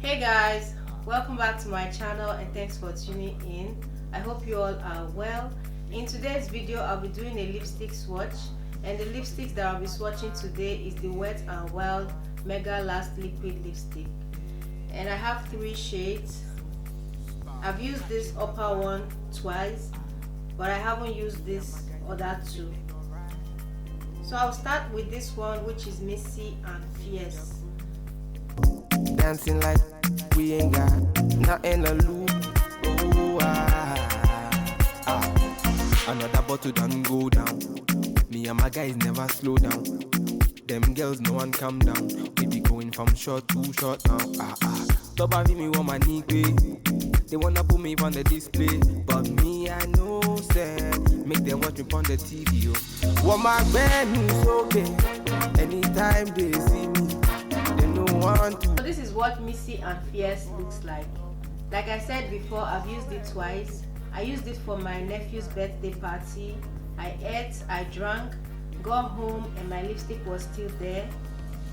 Hey guys, welcome back to my channel and thanks for tuning in. I hope you all are well. In today's video I'll be doing a lipstick swatch, and the lipsticks that I'll be swatching today is the Wet and Wild Mega Last Liquid Lipstick, and I have 3 shades. I've used this upper one twice, but I haven't used this other 2. So I'll start with this one, which is Messy and Fierce. Dancing like we ain't got nothing to lose. Oh, Another bottle done go down. Me and my guys never slow down. Them girls no one calm down. We be going from short to short now. Stop having me on my knee, they wanna put me on the display, but me I know send. Make them watch me on the TV. What my band is okay. Anytime they see me, they no want to. So this is what Messy and Fierce looks like. Like I said before, I've used it twice. I used it for my nephew's birthday party. I ate, I drank, got home, and my lipstick was still there.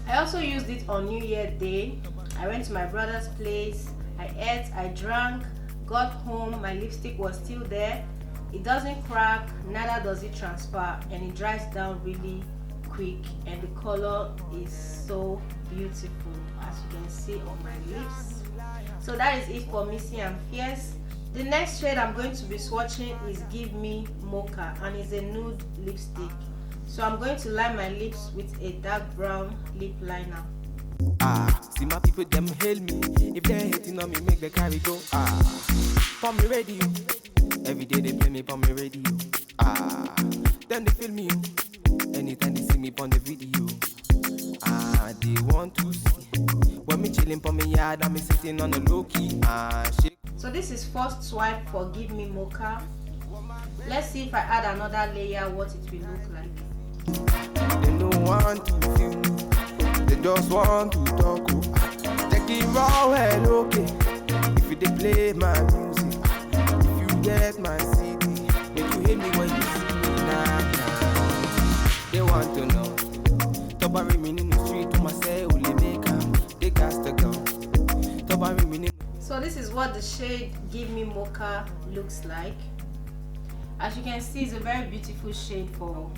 I also used it on New Year Day. I went to my brother's place. I ate, I drank, got home, my lipstick was still there. It doesn't crack, neither does it transfer, and it dries down really quick, and the color is so beautiful, as you can see on my lips. So that is it for Messy and Fierce. The next shade I'm going to be swatching is Give Me Mocha, and it's a nude lipstick. So I'm going to line my lips with a dark brown lip liner. See my people them hail me. If they're hating on me, make the carry go. For me radio. Every day they play me on me radio. Then they feel me. Anytime they see me on the video. They want to see. When me chilling for me yard, I'm sitting on the low key. So this is first swipe for Give Me Mocha. Let's see if I add another layer what it will look like. They don't want to feel me. They just want to talk. Take it raw and okay. If you they play my music, if you get my CD, make you hear me when you see me now. They want to know. Top of me in the street to myself, only make them. They got to go. Top of me in. So this is what the shade Give Me Mocha looks like. As you can see, it's a very beautiful shade for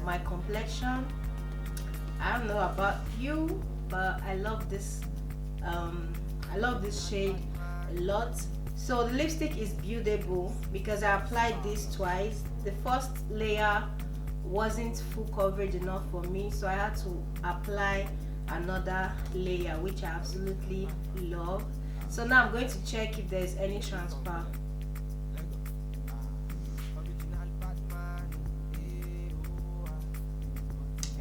my complexion. I don't know about you, but I love this shade a lot. So the lipstick is buildable because I applied this twice. The first layer wasn't full coverage enough for me, so I had to apply another layer, which I absolutely love. So now I'm going to check if there's any transfer.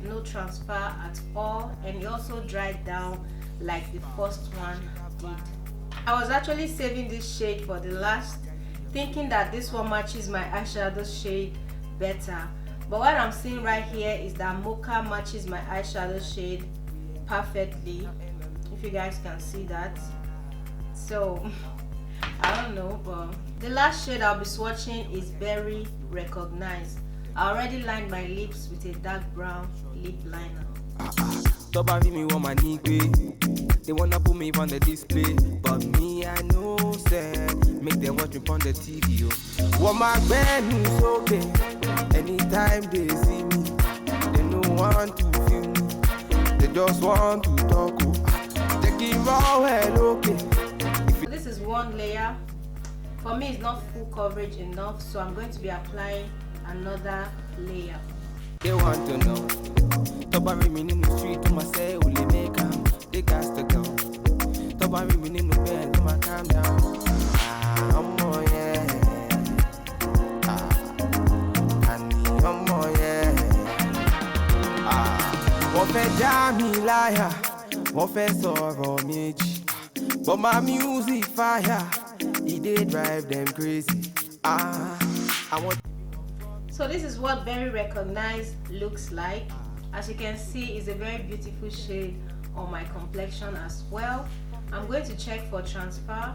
No transfer at all, and it also dried down like the first one did. I was actually saving this shade for the last, thinking that this one matches my eyeshadow shade better, but what I'm seeing right here is that Mocha matches my eyeshadow shade perfectly, if you guys can see that. So I don't know, but the last shade I'll be swatching is Very Recognized. I already lined my lips with a dark brown lip liner. Stop having me on my knee, they wanna put me on the display, but me I know send. Make them watch me on the TV. What my band is okay. Anytime they see me, they no want to feel me. They just want to talk. Take it raw and okay. So this is one layer. For me, it's not full coverage enough, so I'm going to be applying another layer. They want to know. Top of me in the street to myself, only make them. They got to go. Top of me in the bed, do my calm down. I'm on, yeah. I'm on, yeah. Wọ́n fẹ́ já mi láyà, wọ́n fẹ́ sọ̀rọ̀ méjì. But my music fire, it dey drive them crazy. I want. So this is what Very Recognized looks like. As you can see, it's a very beautiful shade on my complexion as well. I'm going to check for transfer.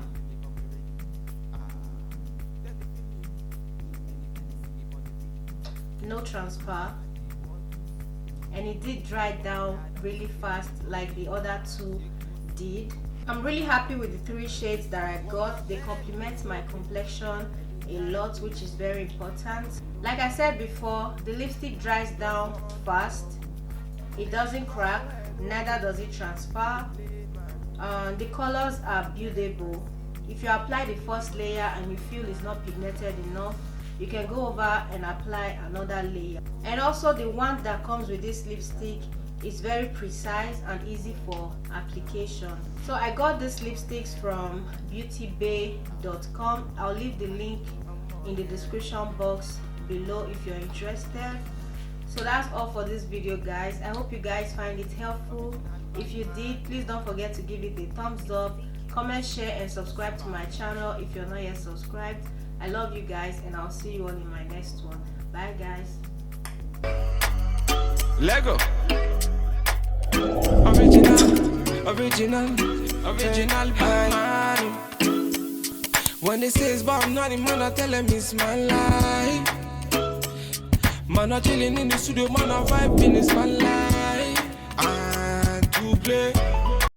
No transfer, and it did dry down really fast like the other 2 did. I'm really happy with the 3 shades that I got. They complement my complexion a lot, which is very important. Like I said before, the lipstick dries down fast. It doesn't crack, neither does it transfer. The colors are buildable. If you apply the first layer and you feel it's not pigmented enough, you can go over and apply another layer. And also the one that comes with this lipstick is very precise and easy for application. So I got these lipsticks from beautybay.com. I'll leave the link in the description box below if you're interested. So that's all for this video, guys. I hope you guys find it helpful. If you did, please don't forget to give it a thumbs up, comment, share, and subscribe to my channel if you're not yet subscribed. I love you guys, and I'll see you all in my next one. Bye, guys. Lego. Original man. When they say it's about nothing, man, I tell them it's my life. Man, I chilling in the studio, man, I vibing, it's my life.